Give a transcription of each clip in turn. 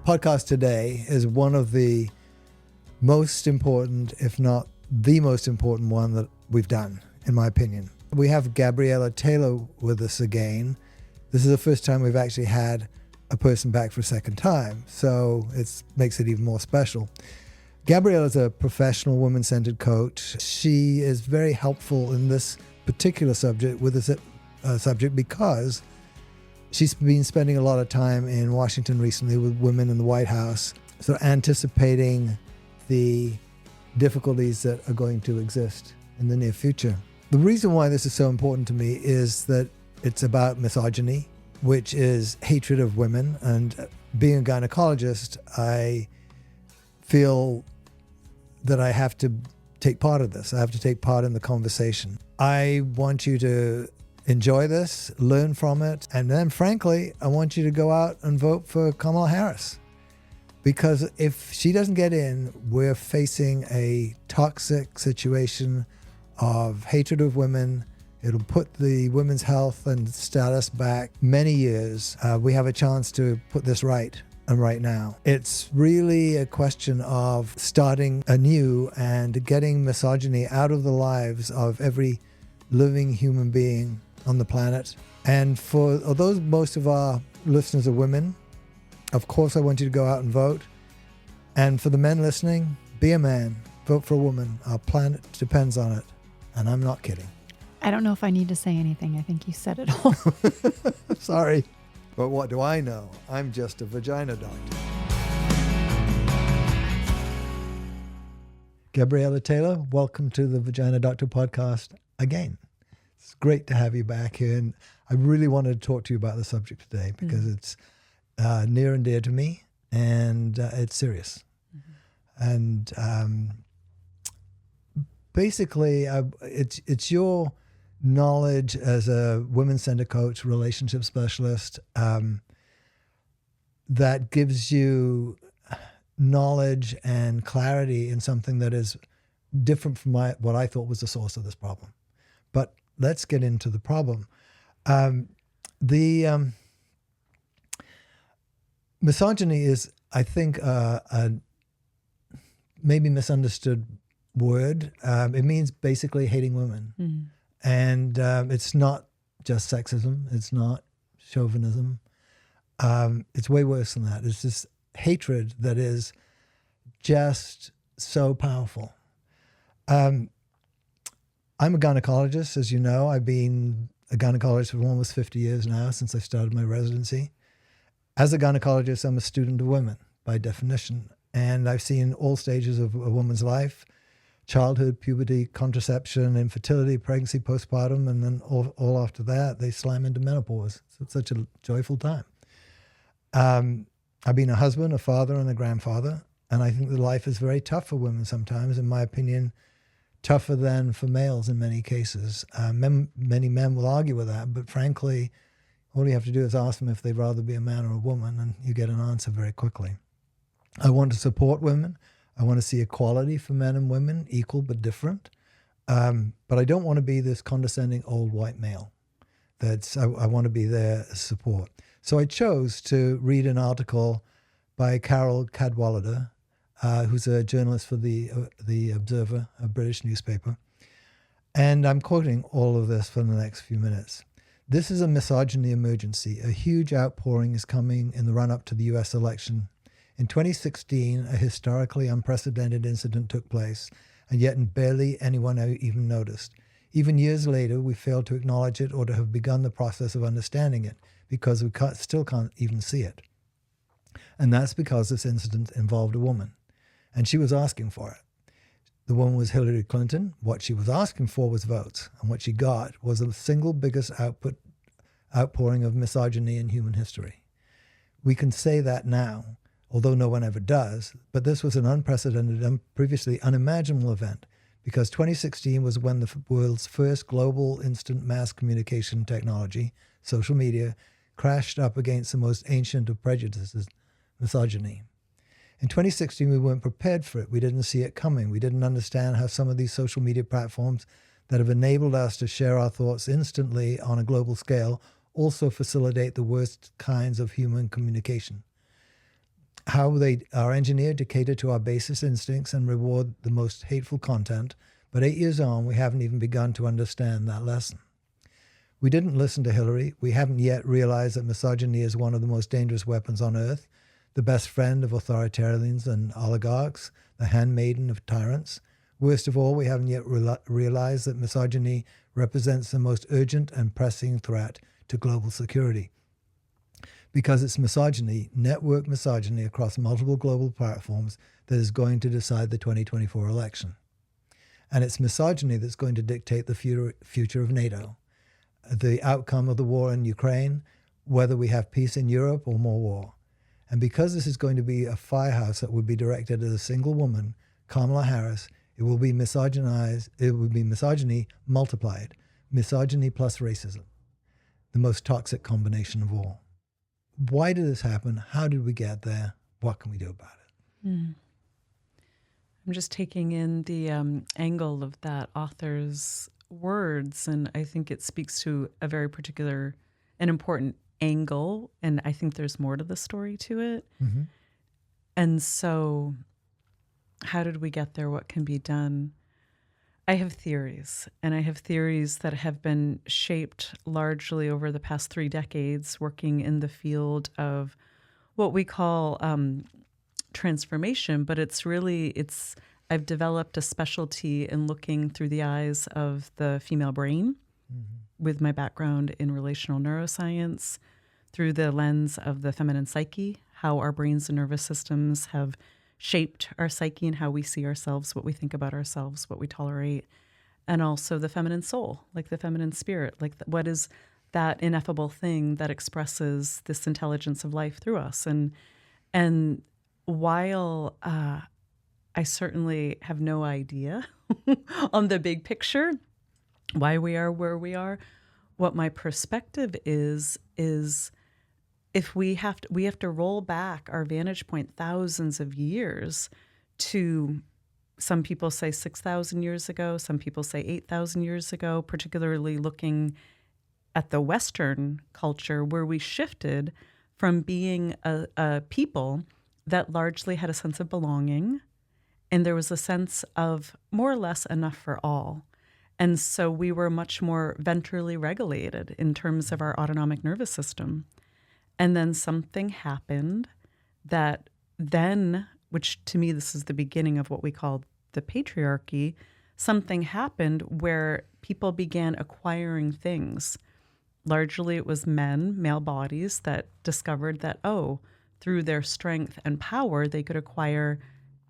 podcast today is one of the most important, if not the most important one that we've done, in my opinion. We have Gabriella Taylor with us again. This is the first time we've actually had a person back for a second time, so it makes it even more special. Gabriella is a professional woman-centered coach. She is very helpful in this particular subject with this subject because she's been spending a lot of time in Washington recently with women in the White House, so anticipating the difficulties that are going to exist in the near future. The reason why this is so important to me is that it's about misogyny, which is hatred of women. And being a gynecologist, I feel that I have to take part of this. I have to take part in the conversation. I want you to enjoy this, learn from it, and then frankly, I want you to go out and vote for Kamala Harris. Because if she doesn't get in, we're facing a toxic situation of hatred of women. It'll put the women's health and status back many years. We have a chance to put this right, and right now. It's really a question of starting anew and getting misogyny out of the lives of every living human being on the planet. And for those, most of our listeners are women, of course I want you to go out and vote. And for the men listening, be a man, vote for a woman. Our planet depends on it. And I'm not kidding. I don't know if I need to say anything. I think you said it all. Sorry. But what do I know? I'm just a vagina doctor. Gabriella Taylor, welcome to the Vagina Doctor podcast again. It's great to have you back here. And I really wanted to talk to you about the subject today because it's near and dear to me and it's serious. And basically, it's your knowledge as a women-centered coach, relationship specialist, that gives you knowledge and clarity in something that is different from what I thought was the source of this problem. But let's get into the problem. The misogyny is, I think, a maybe misunderstood word. It means basically hating women. And it's not just sexism. It's not chauvinism. It's way worse than that. It's this hatred that is just so powerful. I'm a gynecologist, as you know. I've been a gynecologist for almost 50 years now, since I started my residency. As a gynecologist, I'm a student of women, by definition. And I've seen all stages of a woman's life: childhood, puberty, contraception, infertility, pregnancy, postpartum, and then all after that, they slam into menopause. So it's such a joyful time. I've been a husband, a father, and a grandfather, and I think that life is very tough for women sometimes, in my opinion, tougher than for males in many cases. Many men will argue with that, but frankly, all you have to do is ask them if they'd rather be a man or a woman, and you get an answer very quickly. I want to support women. I want to see equality for men and women, equal but different. But I don't want to be this condescending old white male. I want to be there as support. So I chose to read an article by Carol Cadwallader, who's a journalist for the Observer, a British newspaper. And I'm quoting all of this for the next few minutes. This is a misogyny emergency. A huge outpouring is coming in the run-up to the US election. In 2016, a historically unprecedented incident took place, and yet barely anyone even noticed. Even years later, we failed to acknowledge it or to have begun the process of understanding it, because we still can't even see it. And that's because this incident involved a woman, and she was asking for it. The woman was Hillary Clinton. What she was asking for was votes, and what she got was the single biggest outpouring of misogyny in human history. We can say that now, although no one ever does, but this was an unprecedented, previously unimaginable event, because 2016 was when the world's first global instant mass communication technology, social media, crashed up against the most ancient of prejudices, misogyny. In 2016, we weren't prepared for it. We didn't see it coming. We didn't understand how some of these social media platforms that have enabled us to share our thoughts instantly on a global scale also facilitate the worst kinds of human communication. how they are engineered to cater to our basest instincts and reward the most hateful content. But 8 years on, we haven't even begun to understand that lesson. We didn't listen to Hillary. We haven't yet realized that misogyny is one of the most dangerous weapons on earth, the best friend of authoritarians and oligarchs, the handmaiden of tyrants. Worst of all, we haven't yet realized that misogyny represents the most urgent and pressing threat to global security. Because it's misogyny, network misogyny across multiple global platforms, that is going to decide the 2024 election. And it's misogyny that's going to dictate the future of NATO, the outcome of the war in Ukraine, whether we have peace in Europe or more war. And because this is going to be a firehouse that would be directed at a single woman, Kamala Harris, it will be misogynized. It will be misogyny multiplied, misogyny plus racism, the most toxic combination of all. Why did this happen? How did we get there? What can we do about it? I'm just taking in the angle of that author's words, and I think it speaks to a very particular and important angle, and I think there's more to the story to it. Mm-hmm. And so how did we get there? What can be done? I have theories, and I have theories that have been shaped largely over the past 3 decades working in the field of what we call transformation, but I've developed a specialty in looking through the eyes of the female brain with my background in relational neuroscience, through the lens of the feminine psyche, how our brains and nervous systems have shaped our psyche and how we see ourselves, what we think about ourselves, what we tolerate, and also the feminine soul, like the feminine spirit, like what is that ineffable thing that expresses this intelligence of life through us. And while I certainly have no idea on the big picture, why we are where we are, what my perspective is if we have to roll back our vantage point thousands of years to, some people say 6,000 years ago, some people say 8,000 years ago, particularly looking at the Western culture where we shifted from being a people that largely had a sense of belonging, and there was a sense of more or less enough for all. And so we were much more ventrally regulated in terms of our autonomic nervous system. And then something happened that then, which to me, this is the beginning of what we call the patriarchy, something happened where people began acquiring things. Largely it was male bodies that discovered that, through their strength and power, they could acquire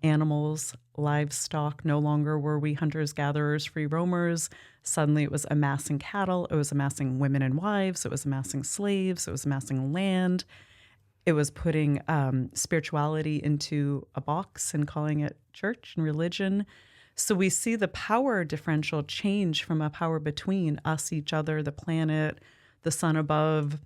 animals, livestock. No longer were we hunters, gatherers, free roamers. Suddenly it was amassing cattle. It was amassing women and wives. It was amassing slaves. It was amassing land. It was putting spirituality into a box and calling it church and religion. So we see the power differential change from a power between us, each other, the planet, the sun above,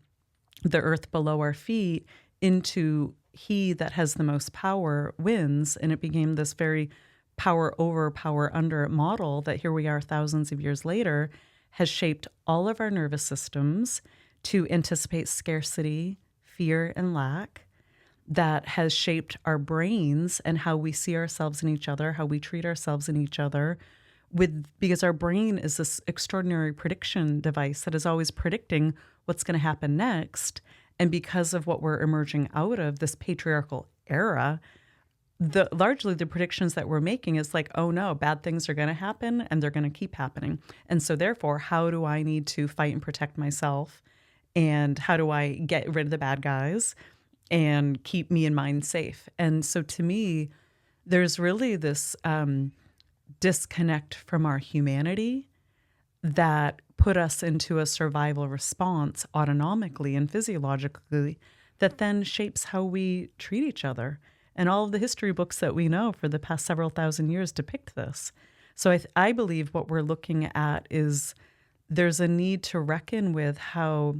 the earth below our feet, into he that has the most power wins. And it became this very power over, power under model that here we are thousands of years later has shaped all of our nervous systems to anticipate scarcity, fear, and lack. That has shaped our brains and how we see ourselves in each other, how we treat ourselves in each other, because our brain is this extraordinary prediction device that is always predicting what's going to happen next. And because of what we're emerging out of, this patriarchal era, largely the predictions that we're making is like, oh no, bad things are going to happen and they're going to keep happening. And so therefore, how do I need to fight and protect myself? And how do I get rid of the bad guys and keep me and mine safe? And so to me, there's really this disconnect from our humanity that put us into a survival response autonomically and physiologically that then shapes how we treat each other. And all of the history books that we know for the past several thousand years depict this. So I believe what we're looking at is there's a need to reckon with how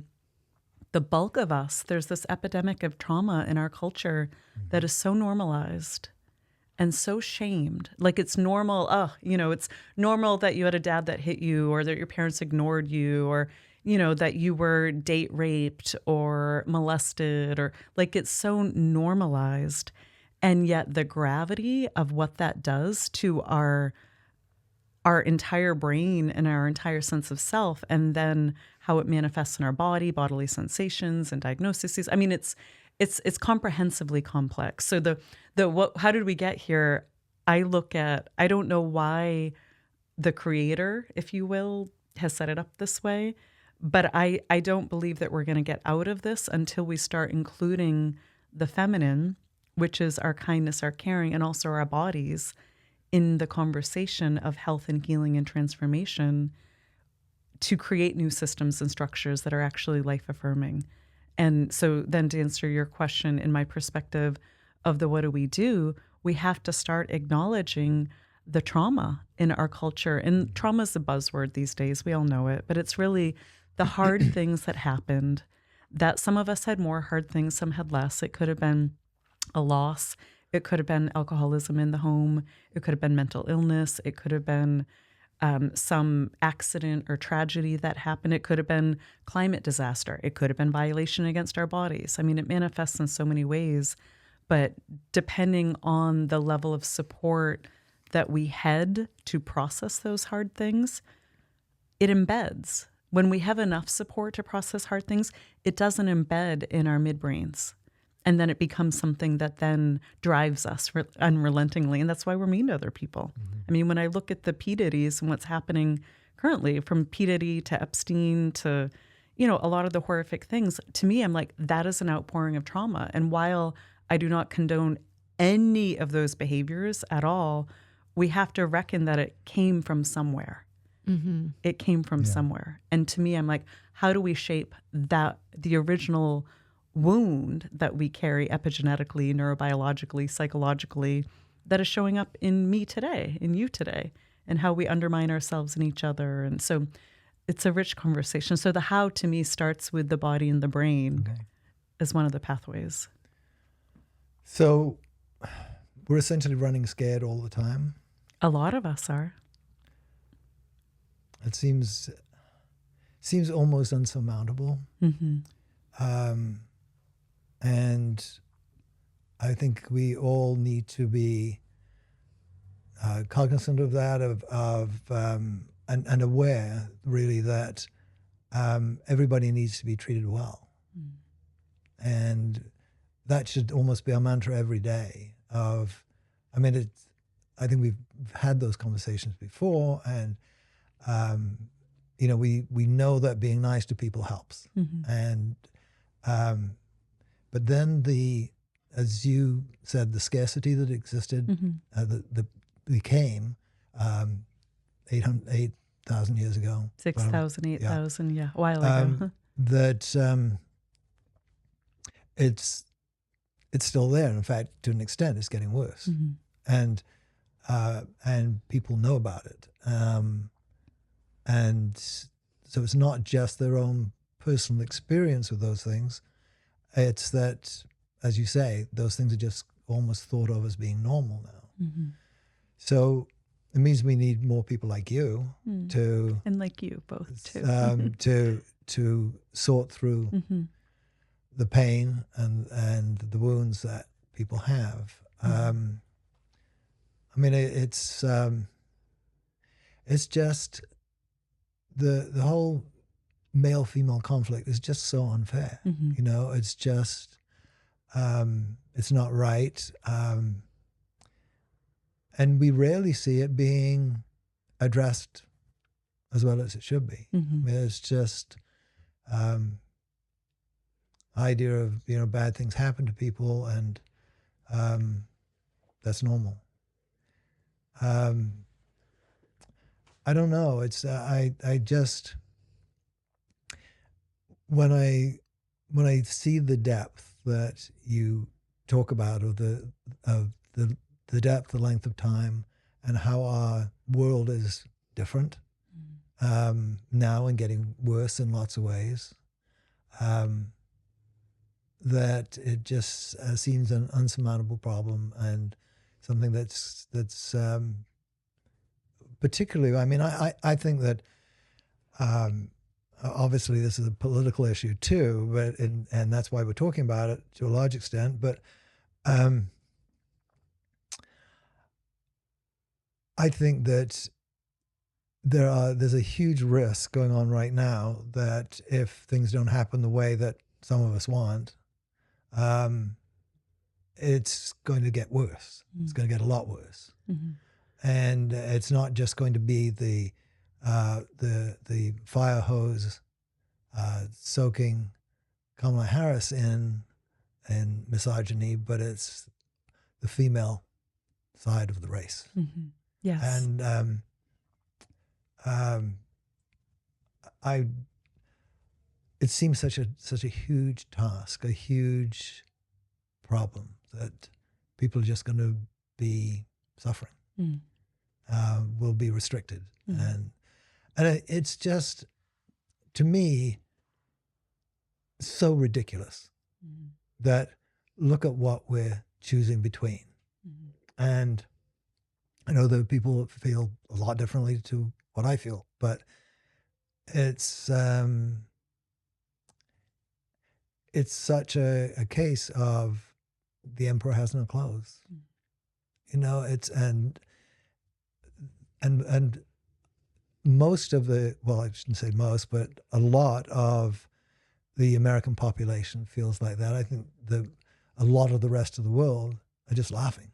the bulk of us, there's this epidemic of trauma in our culture that is so normalized and so shamed. Like it's normal, it's normal that you had a dad that hit you or that your parents ignored you or, that you were date raped or molested, or like it's so normalized. And yet the gravity of what that does to our entire brain and our entire sense of self, and then how it manifests in our body, bodily sensations and diagnoses. I mean, it's comprehensively complex. So how did we get here? I don't know why the creator, if you will, has set it up this way, but I don't believe that we're going to get out of this until we start including the feminine, which is our kindness, our caring, and also our bodies, in the conversation of health and healing and transformation, to create new systems and structures that are actually life affirming. And so then, to answer your question, in my perspective of what do, we have to start acknowledging the trauma in our culture. And trauma is a buzzword these days. We all know it, but it's really the hard things that happened, that some of us had more hard things, some had less. It could have been a loss. It could have been alcoholism in the home. It could have been mental illness. It could have been some accident or tragedy that happened. It could have been climate disaster. It could have been violation against our bodies. I mean, it manifests in so many ways, but depending on the level of support that we had to process those hard things, it embeds. When we have enough support to process hard things, it doesn't embed in our midbrains. And then it becomes something that then drives us unrelentingly. And that's why we're mean to other people. Mm-hmm. I mean, when I look at the P. Diddy's and what's happening currently, from P. Diddy to Epstein to, a lot of the horrific things, to me, I'm like, that is an outpouring of trauma. And while I do not condone any of those behaviors at all, we have to reckon that it came from somewhere. Mm-hmm. It came from somewhere. And to me, I'm like, how do we shape the original wound that we carry epigenetically, neurobiologically, psychologically, that is showing up in me today, in you today, and how we undermine ourselves and each other. And so it's a rich conversation. So the how, to me, starts with the body and the brain as one of the pathways. So we're essentially running scared all the time. A lot of us are. It seems almost unsurmountable. Mm-hmm. And I think we all need to be cognizant of that, and aware, really, that everybody needs to be treated well. Mm. And that should almost be our mantra every day. I think we've had those conversations before, and we know that being nice to people helps. Mm-hmm. And but then as you said, the scarcity that existed, that became 8,000 years ago. 6,000, 8,000, a while ago. That it's still there. In fact, to an extent, it's getting worse. Mm-hmm. And people know about it. And so it's not just their own personal experience with those things. It's that, as you say, those things are just almost thought of as being normal now. Mm-hmm. So it means we need more people like you to... And like you both, too. to sort through the pain and the wounds that people have. It's just the whole male-female conflict is just so unfair. Mm-hmm. It's just, it's not right. And we rarely see it being addressed as well as it should be. Mm-hmm. It's just idea of, bad things happen to people, and that's normal. I don't know. It's I just when I see the depth that you talk about of the depth, the length of time, and how our world is different now and getting worse in lots of ways, that it just seems an unsurmountable problem, and something that's particularly, I think that obviously this is a political issue too, but and that's why we're talking about it to a large extent. But I think that there's a huge risk going on right now that if things don't happen the way that some of us want, it's going to get worse. Mm-hmm. It's going to get a lot worse. Mm-hmm. And it's not just going to be the fire hose soaking Kamala Harris in misogyny, but it's the female side of the race. Mm-hmm. Yes. And it seems such a huge task, a huge problem that people are just going to be suffering, will be restricted, and it's just, to me, so ridiculous that look at what we're choosing between, and I know that people feel a lot differently to what I feel, but it's such a case of the emperor has no clothes. You know, it's and most of the, well, I shouldn't say most, but a lot of the American population feels like that. I think a lot of the rest of the world are just laughing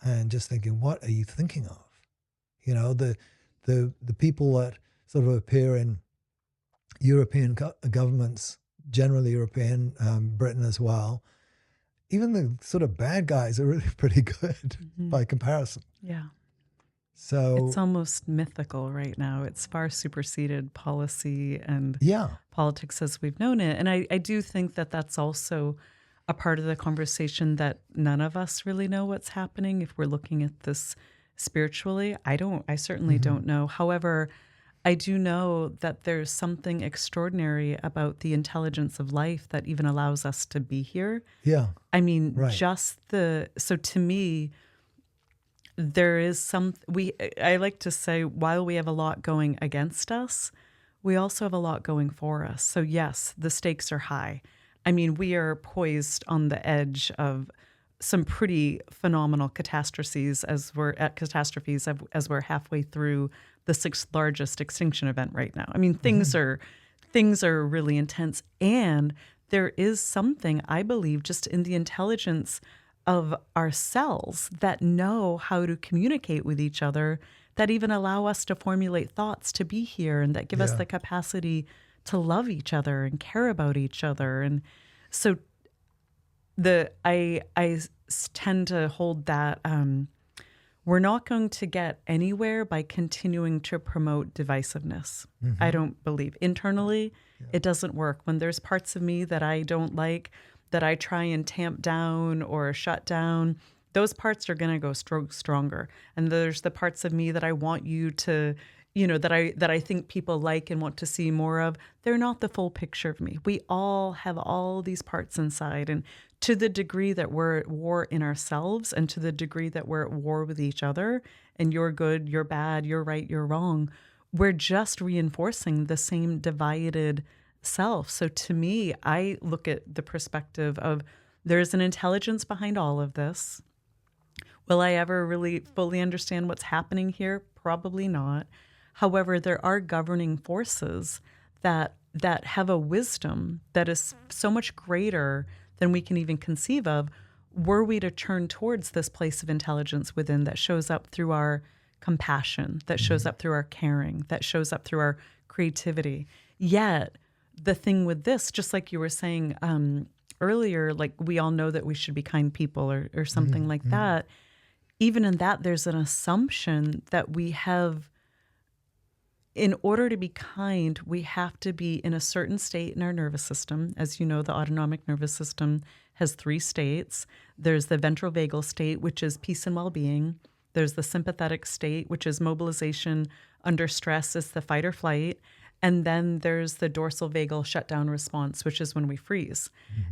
and just thinking, what are you thinking of? You know, the people that sort of appear in European governments, generally European, Britain as well, even the sort of bad guys are really pretty good by comparison. Yeah. So it's almost mythical right now. It's far superseded policy and politics as we've known it. And I do think that that's also a part of the conversation, that none of us really know what's happening if we're looking at this spiritually. I certainly don't know. However, I do know that there's something extraordinary about the intelligence of life that even allows us to be here. Yeah. I mean, so to me, there is I like to say, while we have a lot going against us, we also have a lot going for us. So yes, the stakes are high. I mean, we are poised on the edge of some pretty phenomenal catastrophes as we're halfway through the 6th largest extinction event right now. I mean, things are really intense, and there is something, I believe, just in the intelligence of our cells that know how to communicate with each other, that even allow us to formulate thoughts, to be here, and that give us the capacity to love each other and care about each other. And so I tend to hold that we're not going to get anywhere by continuing to promote divisiveness. I don't believe. Internally, it doesn't work. When there's parts of me that I don't like, that I try and tamp down or shut down, those parts are going to go stronger. And there's the parts of me that I want you to, that I think people like and want to see more of. They're not the full picture of me. We all have all these parts inside. And to the degree that we're at war in ourselves, and to the degree that we're at war with each other, and you're good, you're bad, you're right, you're wrong, we're just reinforcing the same divided self. So to me, I look at the perspective of, there's an intelligence behind all of this. Will I ever really fully understand what's happening here? Probably not. However, there are governing forces that have a wisdom that is so much greater than we can even conceive of, were we to turn towards this place of intelligence within, that shows up through our compassion, that shows up through our caring, that shows up through our creativity. Yet, the thing with this, just like you were saying earlier, like we all know that we should be kind people or something like that. Even in that, there's an assumption that we have, in order to be kind, we have to be in a certain state in our nervous system. As you know, the autonomic nervous system has 3 states. There's the ventrovagal state, which is peace and well-being. There's the sympathetic state, which is mobilization under stress, is the fight or flight. And then there's the dorsal vagal shutdown response, which is when we freeze.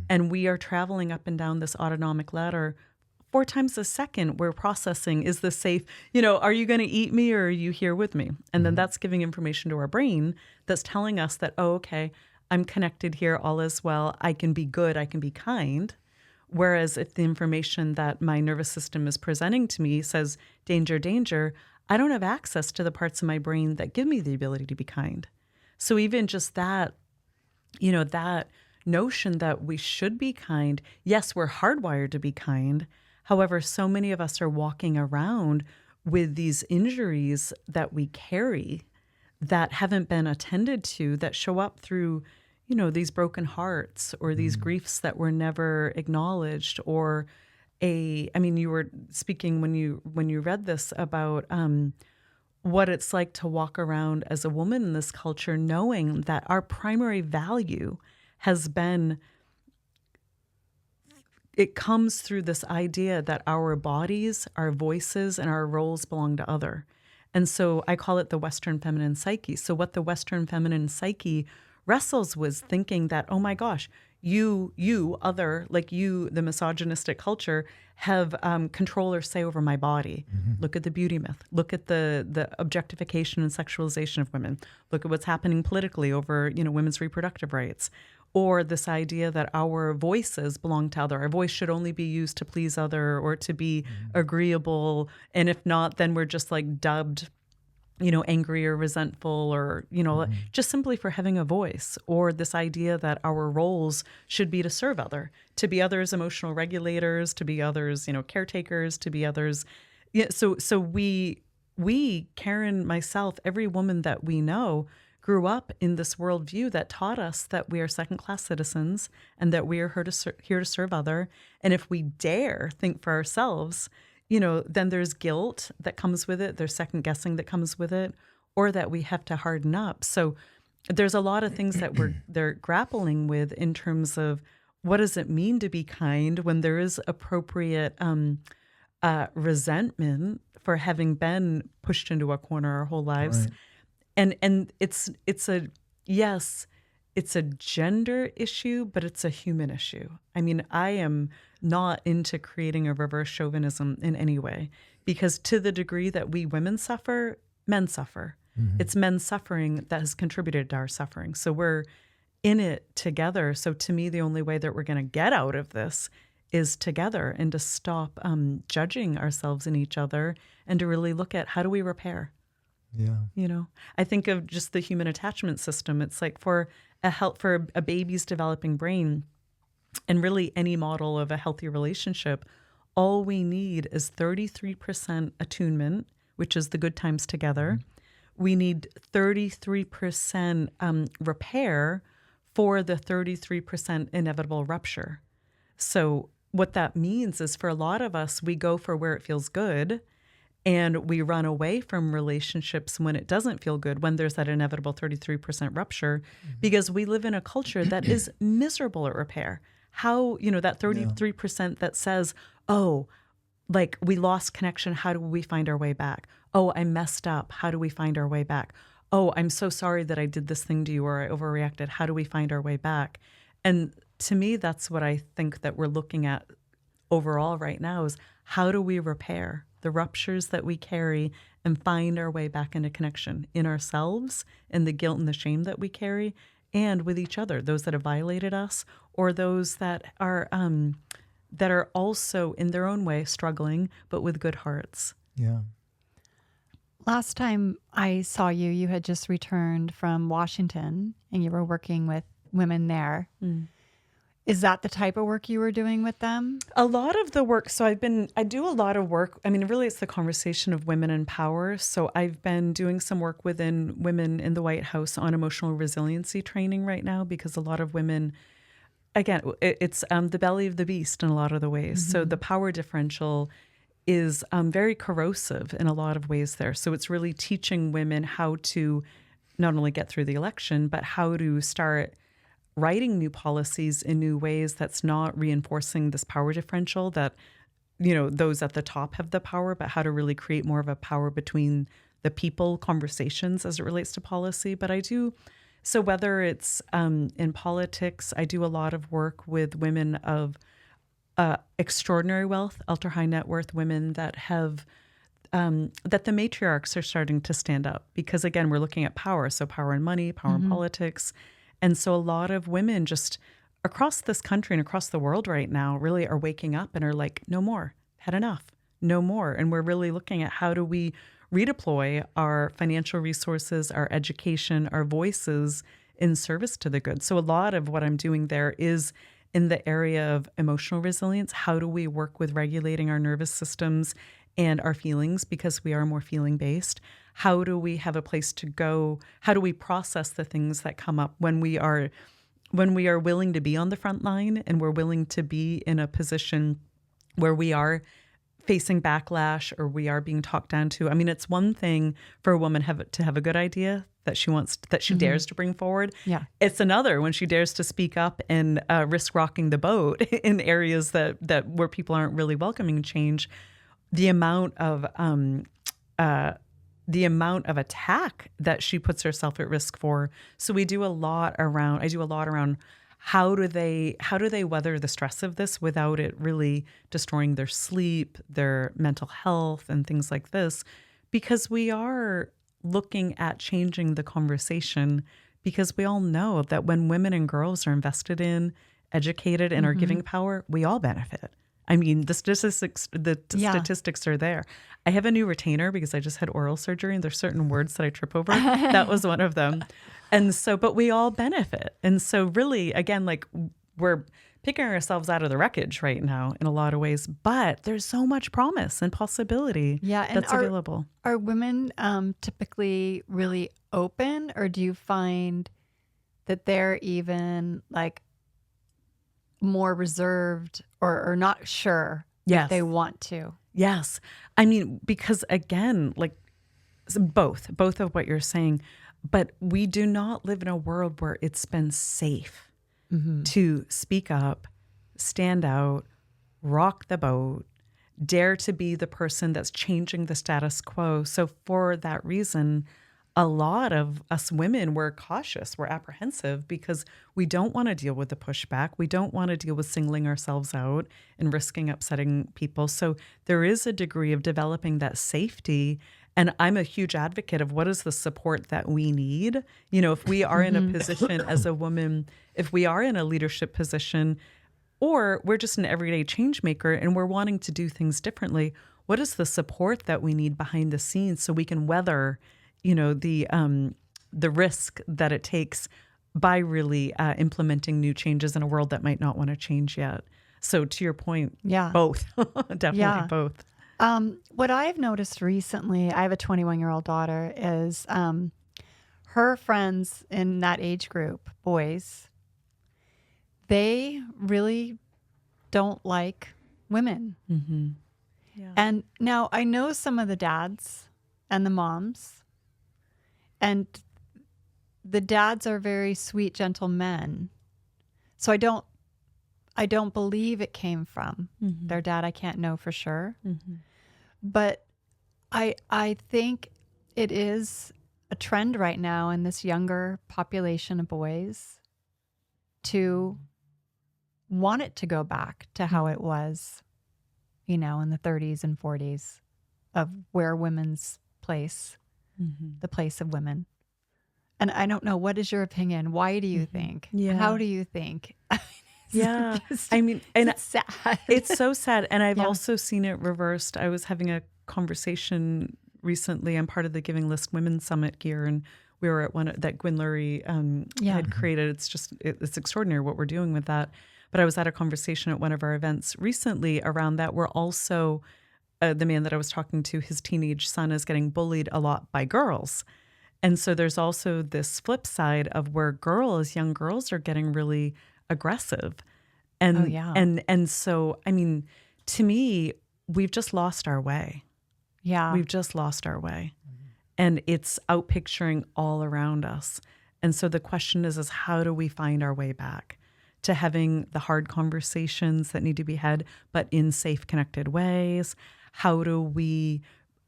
And we are traveling up and down this autonomic ladder 4 times a second, we're processing, is this safe? You know, are you going to eat me or are you here with me? And then that's giving information to our brain that's telling us that, oh, okay, I'm connected here, all is well, I can be good, I can be kind. Whereas if the information that my nervous system is presenting to me says, danger, danger, I don't have access to the parts of my brain that give me the ability to be kind. So even just that, you know, that notion that we should be kind, yes, we're hardwired to be kind. However, so many of us are walking around with these injuries that we carry that haven't been attended to, that show up through, you know, these broken hearts or these griefs that were never acknowledged, or I mean, you were speaking when you read this about what it's like to walk around as a woman in this culture, knowing that our primary value has been, it comes through this idea that our bodies, our voices, and our roles belong to other. And so I call it the Western feminine psyche. So what the Western feminine psyche wrestles with, thinking that, oh my gosh, you, other, like you, the misogynistic culture, have control or say over my body. Look at the beauty myth. Look at the objectification and sexualization of women. Look at what's happening politically over, you know, women's reproductive rights. Or this idea that our voices belong to other. Our voice should only be used to please other or to be agreeable. And if not, then we're just like dubbed, you know, angry or resentful, or, you know, just simply for having a voice. Or this idea that our roles should be to serve other, to be others' emotional regulators, to be others, you know, caretakers, to be others. Yeah. So we, Karen, myself, every woman that we know grew up in this worldview that taught us that we are second-class citizens and that we are here to serve other. And if we dare think for ourselves, you know, then there's guilt that comes with it. There's second guessing that comes with it, or that we have to harden up. So there's a lot of things that they're grappling with in terms of what does it mean to be kind when there is appropriate resentment for having been pushed into a corner our whole lives. Right. And it's a gender issue, but it's a human issue. I mean, I am not into creating a reverse chauvinism in any way, because to the degree that we women suffer, men suffer. It's men's suffering that has contributed to our suffering. So we're in it together. So to me, the only way that we're going to get out of this is together, and to stop judging ourselves and each other, and to really look at how do we repair. Yeah. You know, I think of just the human attachment system. It's like for a baby's developing brain, and really any model of a healthy relationship, all we need is 33% attunement, which is the good times together. We need 33% repair for the 33% inevitable rupture. So what that means is, for a lot of us, we go for where it feels good, and we run away from relationships when it doesn't feel good, when there's that inevitable 33% rupture, because we live in a culture that is miserable at repair. How, you know, that 33% that says, oh, like we lost connection, how do we find our way back? Oh, I messed up, how do we find our way back? Oh, I'm so sorry that I did this thing to you, or I overreacted, how do we find our way back? And to me, that's what I think that we're looking at overall right now, is how do we repair the ruptures that we carry and find our way back into connection in ourselves, and the guilt and the shame that we carry, and with each other, those that have violated us, or those that are also in their own way struggling, but with good hearts. Yeah. Last time I saw you, you had just returned from Washington, and you were working with women there. Is that the type of work you were doing with them? A lot of the work, so I do a lot of work. I mean, really it's the conversation of women in power. So I've been doing some work within women in the White House on emotional resiliency training right now, because a lot of women, again, it's the belly of the beast in a lot of the ways. So the power differential is very corrosive in a lot of ways there. So it's really teaching women how to not only get through the election, but how to start writing new policies in new ways that's not reinforcing this power differential that, you know, those at the top have the power, but how to really create more of a power between the people conversations as it relates to policy. But I do, so whether it's in politics, I do a lot of work with women of extraordinary wealth, ultra high net worth women that have that the matriarchs are starting to stand up, because again, we're looking at power. So power and money, power and politics. And so a lot of women just across this country and across the world right now really are waking up and are like, no more, had enough, no more. And we're really looking at how do we redeploy our financial resources, our education, our voices in service to the good. So a lot of what I'm doing there is in the area of emotional resilience. How do we work with regulating our nervous systems and our feelings, because we are more feeling based? How do we have a place to go? How do we process the things that come up when we are willing to be on the front line and we're willing to be in a position where we are facing backlash or we are being talked down to? I mean, it's one thing for a woman to have a good idea that she dares to bring forward. Yeah. It's another when she dares to speak up and risk rocking the boat in areas that where people aren't really welcoming change. The amount of attack that she puts herself at risk for. So I do a lot around how do they weather the stress of this without it really destroying their sleep, their mental health, and things like this, because we are looking at changing the conversation, because we all know that when women and girls are invested in, educated, and are giving power, we all benefit. I mean, the statistics are there. I have a new retainer because I just had oral surgery, and there's certain words that I trip over. That was one of them. And so, but we all benefit. And so really, again, like we're picking ourselves out of the wreckage right now in a lot of ways, but there's so much promise and possibility that's available. Are women typically really open, or do you find that they're even like more reserved or not sure if they want to? Yes. I mean, because again, like both of what you're saying, but we do not live in a world where it's been safe to speak up, stand out, rock the boat, dare to be the person that's changing the status quo. So for that reason, a lot of us women, we're cautious, we're apprehensive, because we don't want to deal with the pushback. We don't want to deal with singling ourselves out and risking upsetting people. So there is a degree of developing that safety. And I'm a huge advocate of what is the support that we need. You know, if we are in a position as a woman, if we are in a leadership position, or we're just an everyday change maker and we're wanting to do things differently, what is the support that we need behind the scenes so we can weather the risk that it takes by really implementing new changes in a world that might not want to change yet. So to your point, both, definitely both. What I've noticed recently, I have a 21-year-old daughter, is her friends in that age group, boys, they really don't like women. Mm-hmm. Yeah. And now I know some of the dads and the moms, and the dads are very sweet, gentle men. So I don't believe it came from their dad. I can't know for sure. But I think it is a trend right now in this younger population of boys to want it to go back to how it was, in the 30s and 40s, of where women's place, the place of women. And I don't know, what is your opinion? Why do you think? Yeah. How do you think? Yeah. I mean, and it's sad. It's so sad. And I've also seen it reversed. I was having a conversation recently. I'm part of the Giving List Women's Summit here, and we were at one that Gwyn Lurie had created. It's extraordinary what we're doing with that. But I was at a conversation at one of our events recently around that. We're also, the man that I was talking to, his teenage son is getting bullied a lot by girls. And so there's also this flip side of where young girls are getting really aggressive. And and so, I mean, to me, we've just lost our way. Yeah. We've just lost our way. And it's outpicturing all around us. And so the question is how do we find our way back to having the hard conversations that need to be had, but in safe, connected ways? How do we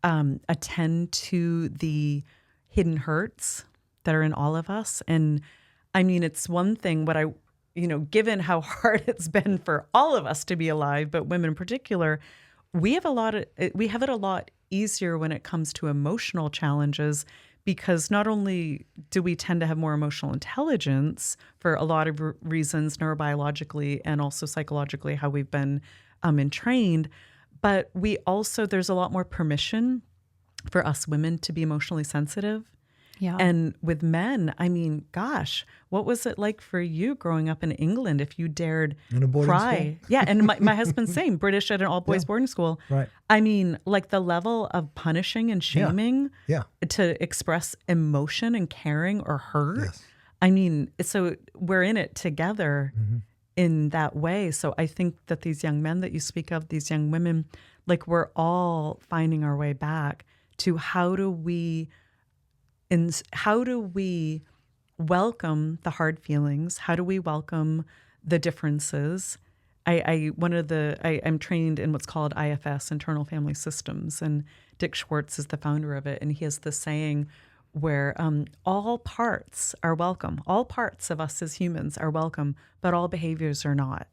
attend to the hidden hurts that are in all of us? And I mean, it's one thing given how hard it's been for all of us to be alive, but women in particular, we have it a lot easier when it comes to emotional challenges, because not only do we tend to have more emotional intelligence for a lot of reasons, neurobiologically and also psychologically, how we've been entrained, but there's a lot more permission for us women to be emotionally sensitive. Yeah. And with men, I mean, gosh, what was it like for you growing up in England if you dared In a boarding cry? school? Yeah, and my husband's same, British at an all-boys boarding school. Right. I mean, like the level of punishing and shaming Yeah. to express emotion and caring or hurt. Yes. I mean, so we're in it together in that way. So I think that these young men that you speak of, these young women, like we're all finding our way back to how do we welcome the hard feelings? How do we welcome the differences? I'm trained in what's called IFS, Internal Family Systems, and Dick Schwartz is the founder of it. And he has this saying where all parts are welcome. All parts of us as humans are welcome, but all behaviors are not.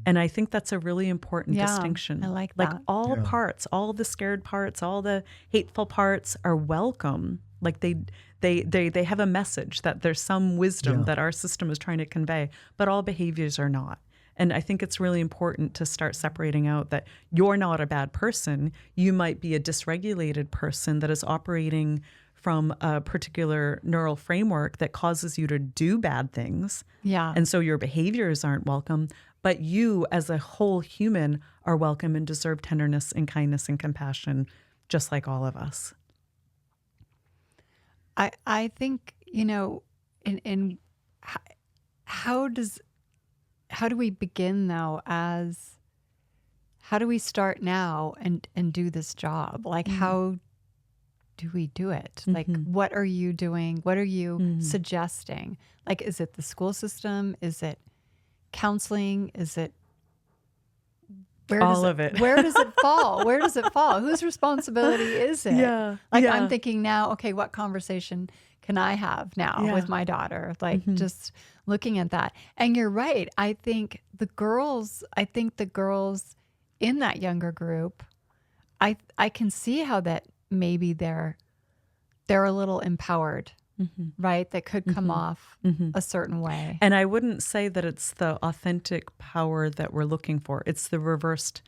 And I think that's a really important distinction. I like that. Like all parts, all the scared parts, all the hateful parts are welcome. Like they have a message that there's some wisdom that our system is trying to convey, but all behaviors are not. And I think it's really important to start separating out that you're not a bad person. You might be a dysregulated person that is operating from a particular neural framework that causes you to do bad things. Yeah. And so your behaviors aren't welcome, but you as a whole human are welcome and deserve tenderness and kindness and compassion, just like all of us. I think, in how do we begin though, how do we start now and do this job? Like, how do we do it? Like, what are you doing? What are you suggesting? Like, is it the school system? Is it counseling? Is it all of it? Where does it fall? Where does it fall? Whose responsibility is it? Yeah. I'm thinking now, okay, what conversation can I have now with my daughter? Like just looking at that. And you're right. I think the girls in that younger group, I can see how that maybe they're a little empowered, right? That could come off a certain way. And I wouldn't say that it's the authentic power that we're looking for. It's the reversed.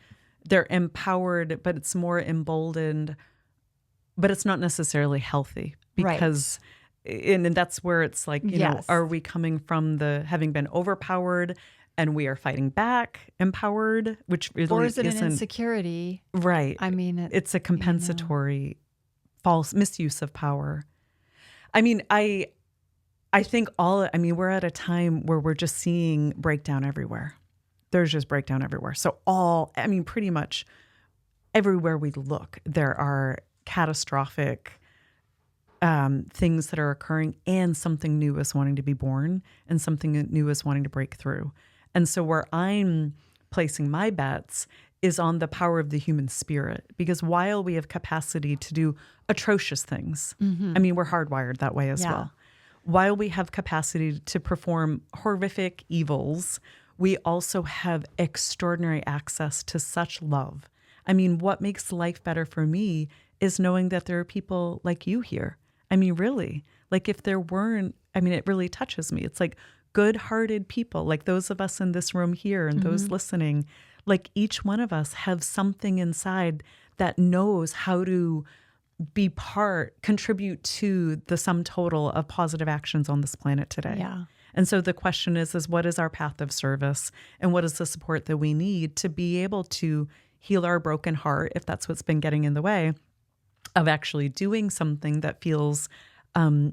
They're empowered, but it's more emboldened, but it's not necessarily healthy because, and that's where it's like, you know, are we coming from the having been overpowered and we are fighting back empowered, which really or is it isn't an insecurity? Right. I mean, it's a compensatory false misuse of power. I mean, I think we're at a time where we're just seeing breakdown everywhere. There's just breakdown everywhere. So pretty much everywhere we look, there are catastrophic things that are occurring, and something new is wanting to be born, and something new is wanting to break through. And so where I'm placing my bets is on the power of the human spirit, because while we have capacity to do atrocious things, I mean, we're hardwired that way as well. While we have capacity to perform horrific evils, we also have extraordinary access to such love. I mean, what makes life better for me is knowing that there are people like you here. I mean, really, like if there weren't, I mean, it really touches me. It's like good-hearted people, like those of us in this room here and those listening, like each one of us have something inside that knows how to contribute to the sum total of positive actions on this planet today. Yeah. And so the question is what is our path of service, and what is the support that we need to be able to heal our broken heart, if that's what's been getting in the way of actually doing something that feels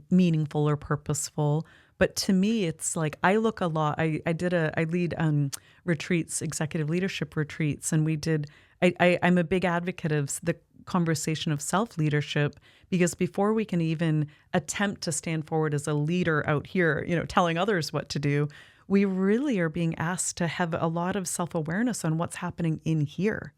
meaningful or purposeful. But to me, it's like I look a lot. I lead retreats, executive leadership retreats, and I'm a big advocate of the conversation of self-leadership, because before we can even attempt to stand forward as a leader out here, you know, telling others what to do, we really are being asked to have a lot of self-awareness on what's happening in here.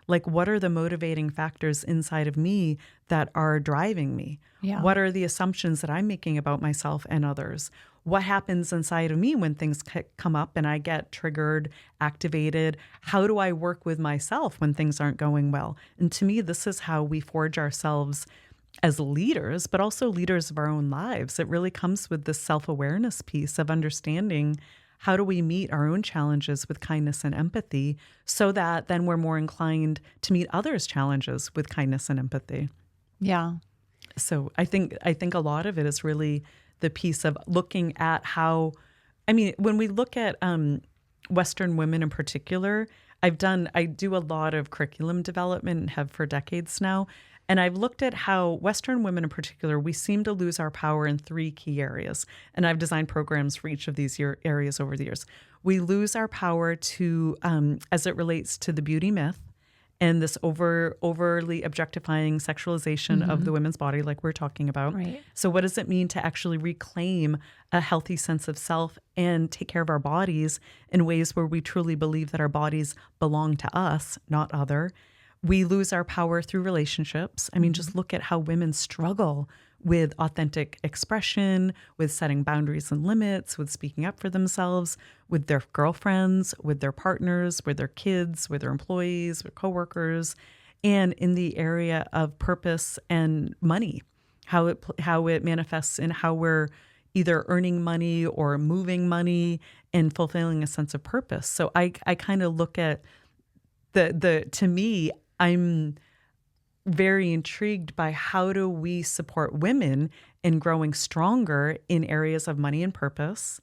Like, what are the motivating factors inside of me that are driving me? Yeah. What are the assumptions that I'm making about myself and others? what happens inside of me when things come up and I get triggered, activated? How do I work with myself when things aren't going well? And to me, this is how we forge ourselves as leaders, but also leaders of our own lives. It really comes with this self-awareness piece of understanding how do we meet our own challenges with kindness and empathy so that then we're more inclined to meet others' challenges with kindness and empathy. Yeah. So I think a lot of it is really the piece of looking at how, I mean, when we look at Western women in particular, I do a lot of curriculum development and have for decades now. And I've looked at how Western women in particular, we seem to lose our power in 3 key areas. And I've designed programs for each of these areas over the years. We lose our power to, as it relates to the beauty myth and this overly objectifying sexualization of the women's body, like we're talking about. Right. So what does it mean to actually reclaim a healthy sense of self and take care of our bodies in ways where we truly believe that our bodies belong to us, not other? We lose our power through relationships. I mean, just look at how women struggle with authentic expression, with setting boundaries and limits, with speaking up for themselves, with their girlfriends, with their partners, with their kids, with their employees, with coworkers, and in the area of purpose and money, how it manifests in how we're either earning money or moving money and fulfilling a sense of purpose. So I kind of look at to me, I'm very intrigued by how do we support women in growing stronger in areas of money and purpose,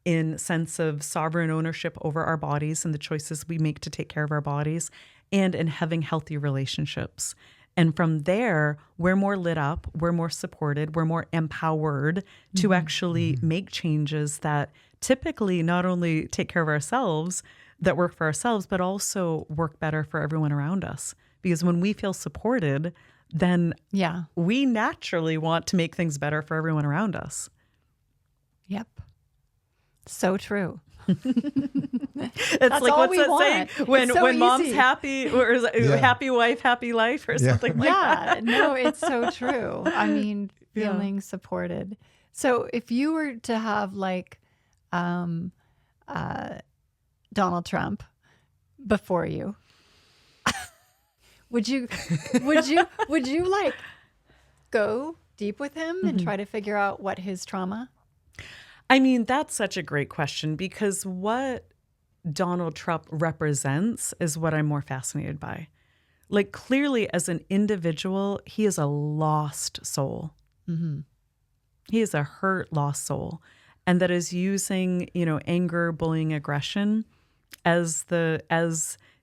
in sense of sovereign ownership over our bodies and the choices we make to take care of our bodies, and in having healthy relationships. And from there, we're more lit up, we're more supported, we're more empowered to actually make changes that typically not only take care of ourselves, that work for ourselves, but also work better for everyone around us. Because when we feel supported, then we naturally want to make things better for everyone around us. Yep. So true. It's That's like, all what's we that want. saying? When so mom's easy. happy, or is it happy wife, happy life, or something like that. No, it's so true. I mean, feeling supported. So if you were to have like Donald Trump before you, would you like go deep with him and try to figure out what his trauma? I mean, that's such a great question, because what Donald Trump represents is what I'm more fascinated by. Like, clearly as an individual, he is a lost soul. He is a hurt, lost soul. And that is using, anger, bullying, aggression as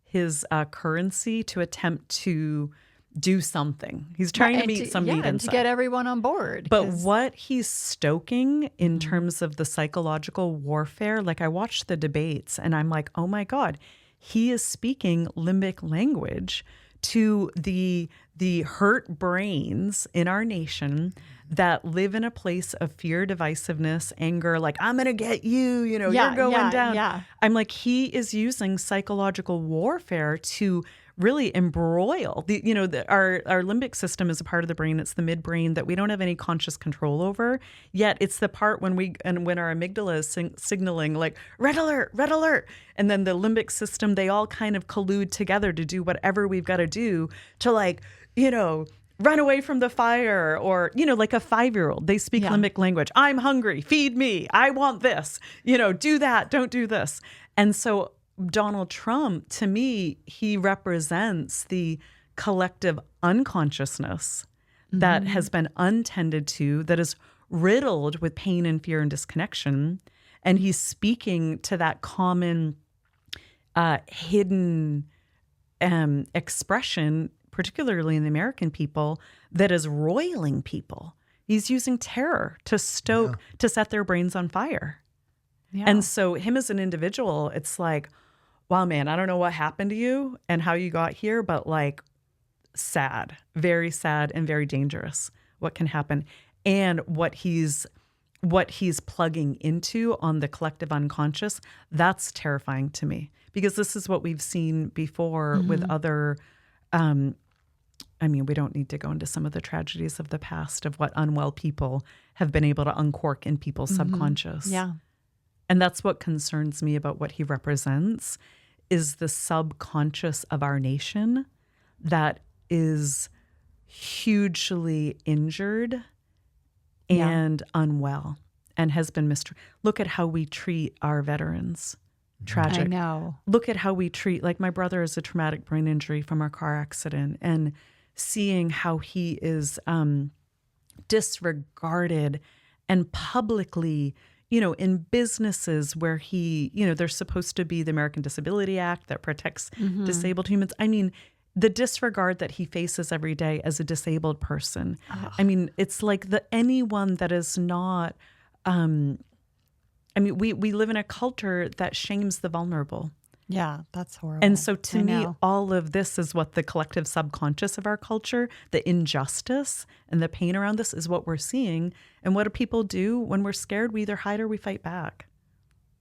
his currency to attempt to do something. He's trying to meet some need and inside. to get everyone on board. But what he's stoking in terms of the psychological warfare, like I watched the debates and I'm like, oh my God, he is speaking limbic language to the hurt brains in our nation that live in a place of fear, divisiveness, anger, like, I'm going to get you, you're going down. Yeah. I'm like, he is using psychological warfare to really embroil our limbic system is a part of the brain. It's the midbrain that we don't have any conscious control over. Yet it's the part when our amygdala is signaling like red alert, and then the limbic system, they all kind of collude together to do whatever we've got to do to run away from the fire, or like a 5-year-old, they speak limbic language. I'm hungry, feed me. I want this. Do that. Don't do this. And so Donald Trump, to me, he represents the collective unconsciousness that has been untended to, that is riddled with pain and fear and disconnection. And he's speaking to that common hidden expression, particularly in the American people, that is roiling people. He's using terror to stoke, to set their brains on fire. Yeah. And so him as an individual, it's like, wow, man, I don't know what happened to you and how you got here, but like sad, very sad and very dangerous what can happen. And what he's plugging into on the collective unconscious, that's terrifying to me, because this is what we've seen before with other I mean, we don't need to go into some of the tragedies of the past of what unwell people have been able to uncork in people's subconscious. Yeah. And that's what concerns me about what he represents, is the subconscious of our nation that is hugely injured and unwell and has been Look at how we treat our veterans. Tragic. I know. Look at how we treat, like my brother has a traumatic brain injury from our car accident, and seeing how he is disregarded and publicly, in businesses where he, there's supposed to be the American Disability Act that protects disabled humans. I mean, the disregard that he faces every day as a disabled person. I mean, it's like anyone that is not, we live in a culture that shames the vulnerable. Yeah, that's horrible. And so to me, all of this is what the collective subconscious of our culture, the injustice and the pain around this is what we're seeing. And what do people do when we're scared? We either hide or we fight back.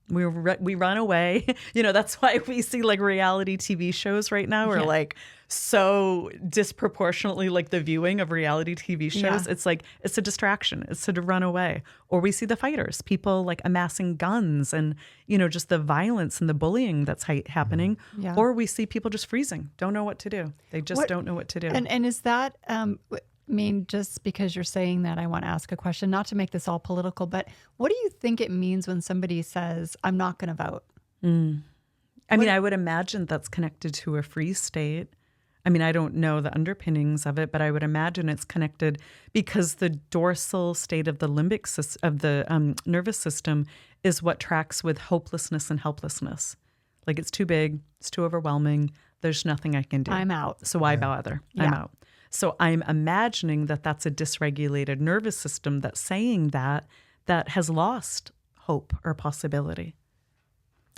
We run away. That's why we see like reality TV shows right now are like so disproportionately like the viewing of reality TV shows. Yeah. It's like, it's a distraction. It's to run away. Or we see the fighters, people like amassing guns and, just the violence and the bullying that's happening. Yeah. Or we see people just freezing, don't know what to do. They just don't know what to do. And is that, just because you're saying that, I want to ask a question, not to make this all political, but what do you think it means when somebody says, I'm not going to vote? I would imagine that's connected to a freeze state. I don't know the underpinnings of it, but I would imagine it's connected because the dorsal state of the limbic of the nervous system is what tracks with hopelessness and helplessness. Like it's too big, it's too overwhelming, there's nothing I can do. I'm out. So why bother? I'm out. So I'm imagining that that's a dysregulated nervous system that's saying that has lost hope or possibility.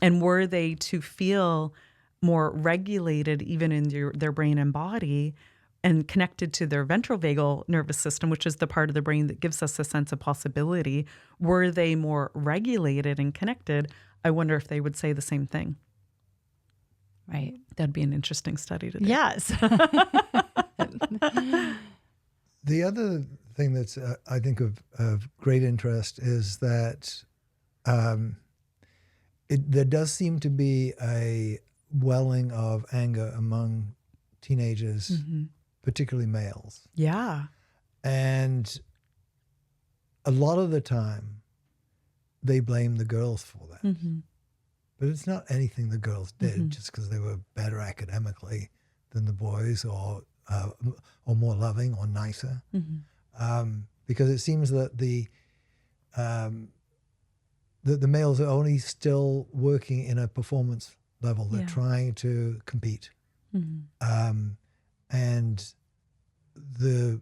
And were they to feel more regulated even in their brain and body and connected to their ventral vagal nervous system, which is the part of the brain that gives us a sense of possibility, were they more regulated and connected, I wonder if they would say the same thing. Right. That'd be an interesting study to do. Yes. The other thing that's, I think, of great interest is that there does seem to be a welling of anger among teenagers, particularly males. Yeah. And a lot of the time, they blame the girls for that. But it's not anything the girls did just because they were better academically than the boys or more loving or nicer. Because it seems that the males are only still working in a performance level. They're trying to compete. And the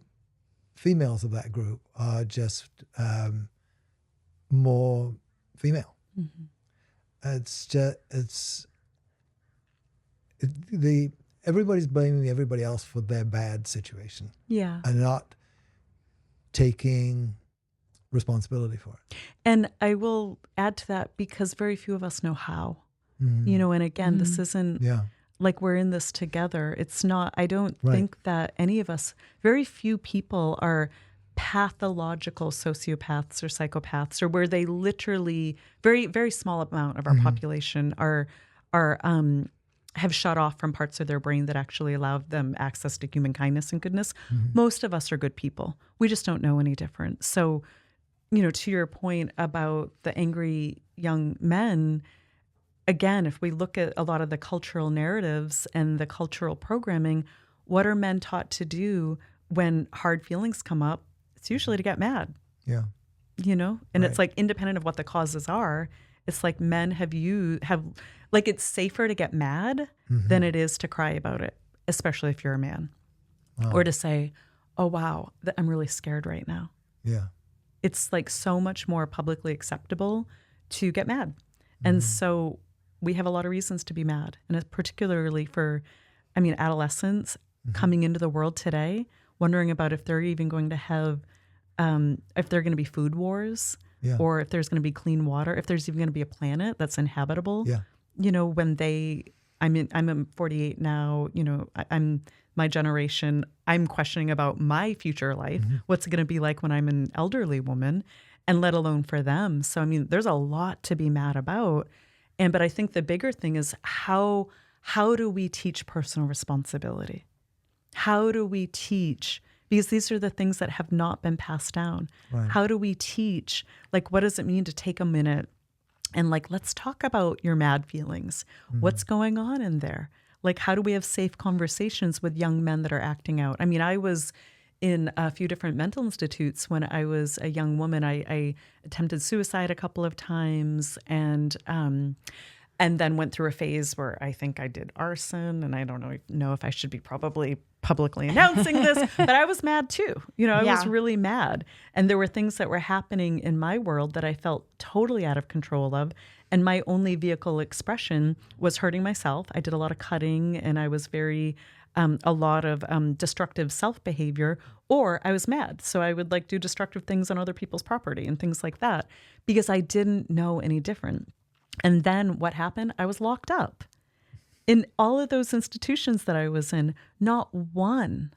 females of that group are just more female. Everybody's blaming everybody else for their bad situation. Yeah. And not taking responsibility for it. And I will add to that because very few of us know how. And again, this isn't like we're in this together. It's not, I don't think that any of us, very few people are pathological sociopaths or psychopaths, or where they literally, very, very small amount of our population have shut off from parts of their brain that actually allow them access to human kindness and goodness. Most of us are good people. We just don't know any different. So, to your point about the angry young men, again, if we look at a lot of the cultural narratives and the cultural programming, what are men taught to do when hard feelings come up? It's usually to get mad. Yeah. And it's like independent of what the causes are, it's like men have like it's safer to get mad than it is to cry about it, especially if you're a man. Or to say, oh, wow, I'm really scared right now. Yeah. It's like so much more publicly acceptable to get mad. And so we have a lot of reasons to be mad. And it's particularly for, adolescents coming into the world today, wondering about if they're even going to have, if there are going to be food wars, or if there's going to be clean water, if there's even going to be a planet that's inhabitable. When they I'm 48 now. I'm my generation. I'm questioning about my future life. What's it going to be like when I'm an elderly woman, and let alone for them. So, there's a lot to be mad about. But I think the bigger thing is how do we teach personal responsibility? How do we teach? Because these are the things that have not been passed down. Right. How do we teach? What does it mean to take a minute and let's talk about your mad feelings? What's going on in there? How do we have safe conversations with young men that are acting out? I was in a few different mental institutes when I was a young woman. I attempted suicide a couple of times, and then went through a phase where I think I did arson, and I don't know if I should be probably publicly announcing this, but I was mad too. I was really mad. And there were things that were happening in my world that I felt totally out of control of. And my only vehicle expression was hurting myself. I did a lot of cutting, and I was very, a lot of destructive self-behavior, or I was mad. So I would do destructive things on other people's property and things like that, because I didn't know any different. And then what happened? I was locked up. In all of those institutions that I was in, not one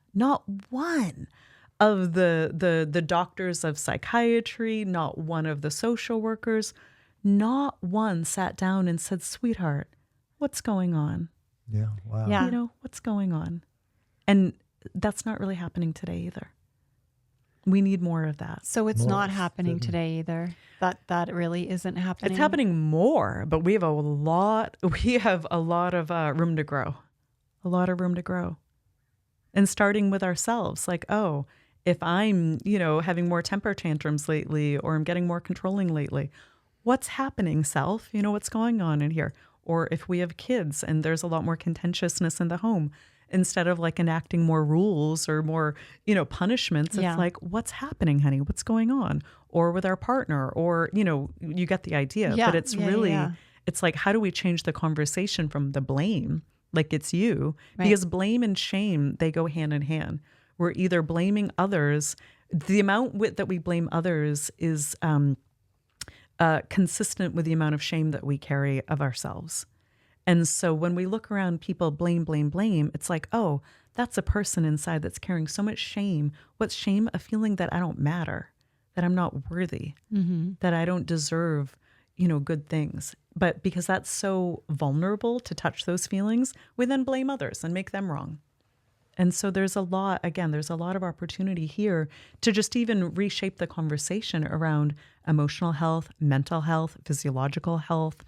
of the doctors of psychiatry, not one of the social workers, not one sat down and said, "Sweetheart, what's going on?" Yeah. Wow. Yeah. What's going on? And that's not really happening today either. We need more of that. So it's More not happening than- today either. That really isn't happening. It's happening more, but we have a lot of room to grow. A lot of room to grow. And starting with ourselves, if I'm, having more temper tantrums lately, or I'm getting more controlling lately, what's happening, self? What's going on in here? Or if we have kids and there's a lot more contentiousness in the home, instead of enacting more rules or more, punishments, it's what's happening, honey? What's going on? Or with our partner, or, you get the idea. Yeah. But it's it's how do we change the conversation from the blame, it's you? Right. Because blame and shame, they go hand in hand. We're either blaming others. The amount that we blame others is consistent with the amount of shame that we carry of ourselves. And so when we look around, people blame, it's oh, that's a person inside that's carrying so much shame. What's shame? A feeling that I don't matter, that I'm not worthy, that I don't deserve, good things. But because that's so vulnerable to touch those feelings, we then blame others and make them wrong. And so there's a lot of opportunity here to just even reshape the conversation around emotional health, mental health, physiological health,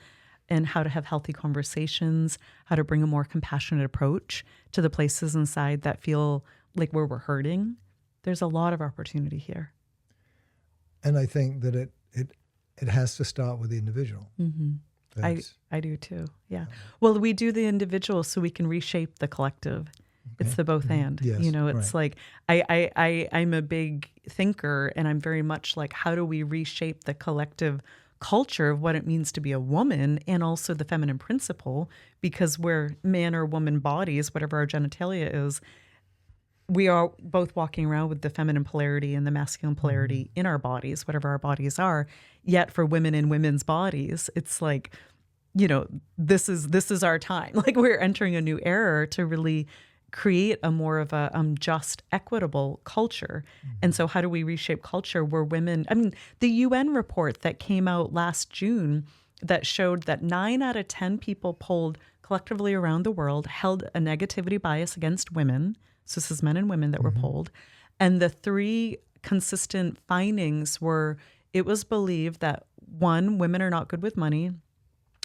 and how to have healthy conversations, how to bring a more compassionate approach to the places inside that feel like where we're hurting. There's a lot of opportunity here. And I think that it has to start with the individual. I do too. Yeah. Well, we do the individual so we can reshape the collective. It's the both and. Yes, It's I'm a big thinker, and I'm very much how do we reshape the collective culture of what it means to be a woman, and also the feminine principle, because we're man or woman bodies, whatever our genitalia is, we are both walking around with the feminine polarity and the masculine polarity in our bodies, whatever our bodies are. Yet for women in women's bodies, it's this is our time. We're entering a new era to really create a more of a just, equitable culture. And so how do we reshape culture where women, the UN report that came out last June that showed that 9 out of 10 people polled collectively around the world held a negativity bias against women. So this is men and women that were polled. And the 3 consistent findings were, it was believed that 1, women are not good with money.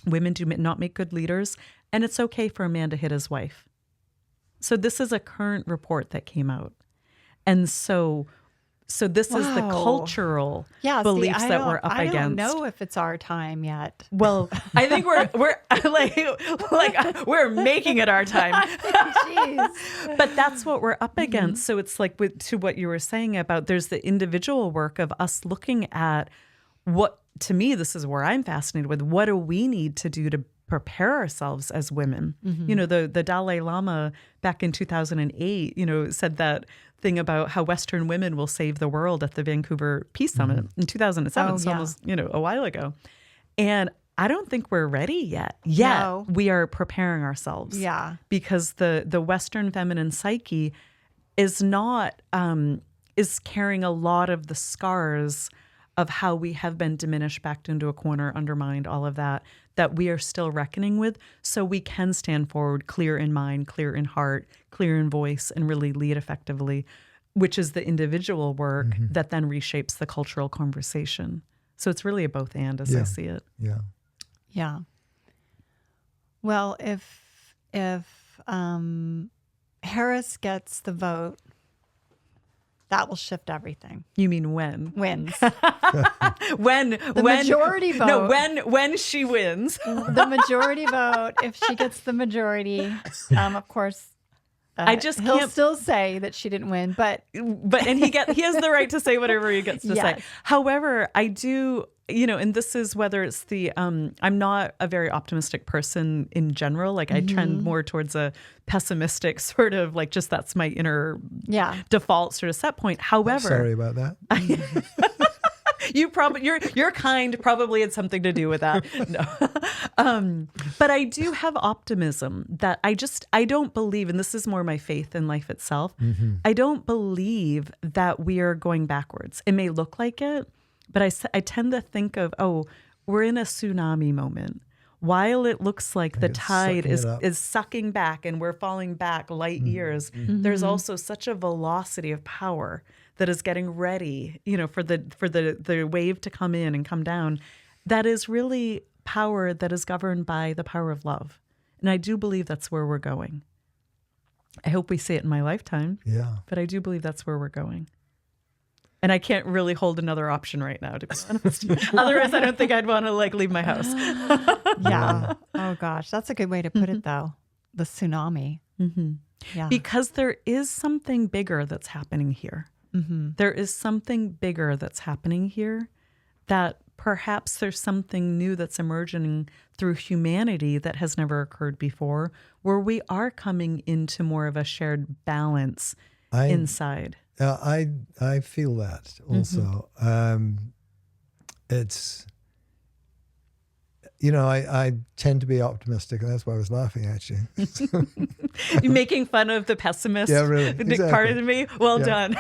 Women do not make good leaders. And it's okay for a man to hit his wife. So this is a current report that came out. And so this is the cultural beliefs that we're up against. I don't know if it's our time yet. Well, I think we're we're making it our time. Jeez. But that's what we're up against. So it's to what you were saying about there's the individual work of us looking at what, to me, this is where I'm fascinated with. What do we need to do to prepare ourselves as women? The Dalai Lama back in 2008, said that thing about how Western women will save the world at the Vancouver Peace Summit in 2007. So almost, a while ago. And I don't think we're ready yet. Yet No. we are preparing ourselves. Yeah. Because the Western feminine psyche is not is carrying a lot of the scars of how we have been diminished, backed into a corner, undermined, all of that we are still reckoning with, so we can stand forward clear in mind, clear in heart, clear in voice, and really lead effectively, which is the individual work that then reshapes the cultural conversation. So it's really a both and, as I see it. Yeah. Yeah. Well, if Harris gets the vote, that will shift everything. You mean when? Wins. when The majority vote. No, when she wins. The majority vote. If she gets the majority, of course, he'll can't still say that she didn't win. But and he has the right to say whatever he gets to Yes. say. However, I do, and this is whether it's the I'm not a very optimistic person in general. Like I trend more towards a pessimistic sort of, like, just that's my inner default sort of set point. However, Sorry about that. your kind probably had something to do with that. No. But I do have optimism that I don't believe, and this is more my faith in life itself. I don't believe that we are going backwards. It may look like it, but I tend to think of, we're in a tsunami moment. While it looks like the tide is sucking back and we're falling back light years, there's also such a velocity of power that is getting ready, for the wave to come in and come down. That is really power that is governed by the power of love. And I do believe that's where we're going. I hope we see it in my lifetime. Yeah. But I do believe that's where we're going. And I can't really hold another option right now, to be honest. Otherwise, I don't think I'd want to leave my house. yeah. Oh gosh, that's a good way to put it, though. The tsunami. Yeah. Because there is something bigger that's happening here. There is something bigger that's happening here, that perhaps there's something new that's emerging through humanity that has never occurred before, where we are coming into more of a shared balance inside. I feel that also. It's, I tend to be optimistic, and that's why I was laughing at you. You're making fun of the pessimist. Yeah, really. Exactly. Part of me. Well done.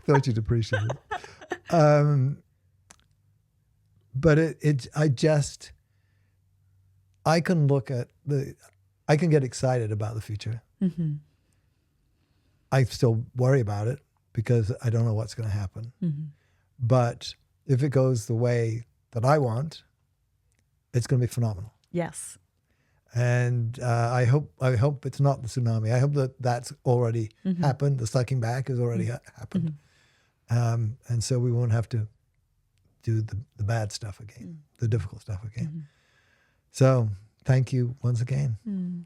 Thought you'd appreciate it. But I can I can get excited about the future. I still worry about it because I don't know what's going to happen. But if it goes the way that I want, it's going to be phenomenal. Yes. And I hope it's not the tsunami. I hope that's already happened. The sucking back has already happened. And so we won't have to do the bad stuff again, the difficult stuff again. So thank you once again.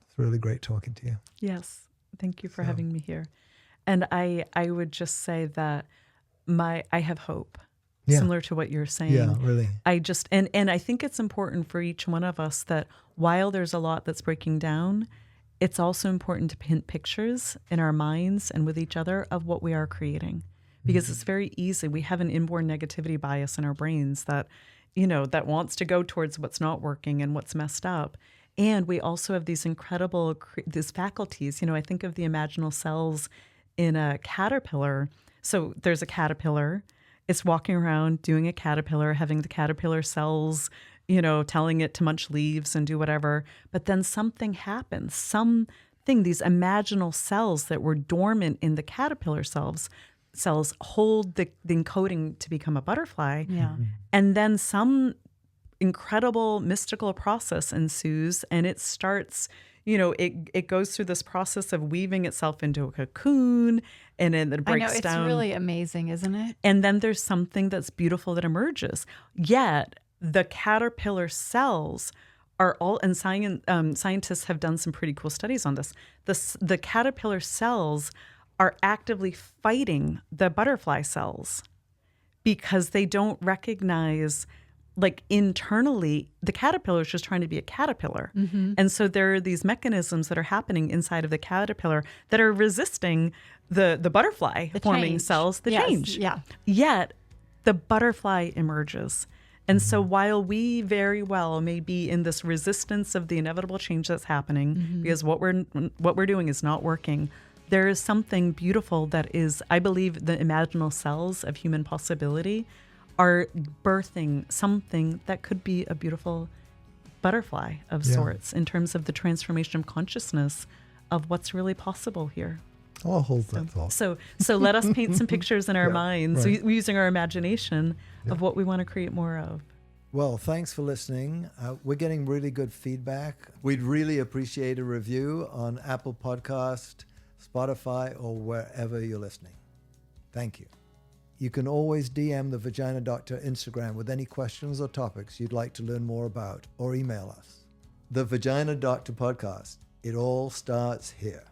It's really great talking to you. Yes. Thank you for having me here. And I would just say that I have hope, similar to what you're saying. Yeah, really. And I think it's important for each one of us that while there's a lot that's breaking down, it's also important to paint pictures in our minds and with each other of what we are creating. Because it's very easy. We have an inborn negativity bias in our brains that, that wants to go towards what's not working and what's messed up. And we also have these incredible, these faculties. I think of the imaginal cells in a caterpillar. So there's a caterpillar. It's walking around doing a caterpillar, having the caterpillar cells, telling it to munch leaves and do whatever. But then something happens. These imaginal cells that were dormant in the caterpillar cells hold the encoding to become a butterfly. Yeah. And then some incredible mystical process ensues, and it starts, it goes through this process of weaving itself into a cocoon, and then it breaks down. It's really amazing, isn't it? And then there's something that's beautiful that emerges. Yet the caterpillar cells are all, and scientists have done some pretty cool studies on this. The caterpillar cells are actively fighting the butterfly cells because they don't recognize, like, internally, the caterpillar is just trying to be a caterpillar. And so there are these mechanisms that are happening inside of the caterpillar that are resisting the butterfly forming cells, the change. Yeah. Yet the butterfly emerges. And so while we very well may be in this resistance of the inevitable change that's happening, because what we're doing is not working, there is something beautiful that is, I believe, the imaginal cells of human possibility are birthing something that could be a beautiful butterfly of sorts in terms of the transformation of consciousness of what's really possible here. I'll hold that thought. So let us paint some pictures in our minds, using our imagination of what we want to create more of. Well, thanks for listening. We're getting really good feedback. We'd really appreciate a review on Apple Podcast, Spotify, or wherever you're listening. Thank you. You can always DM the Vagina Doctor Instagram with any questions or topics you'd like to learn more about, or email us. The Vagina Doctor Podcast. It all starts here.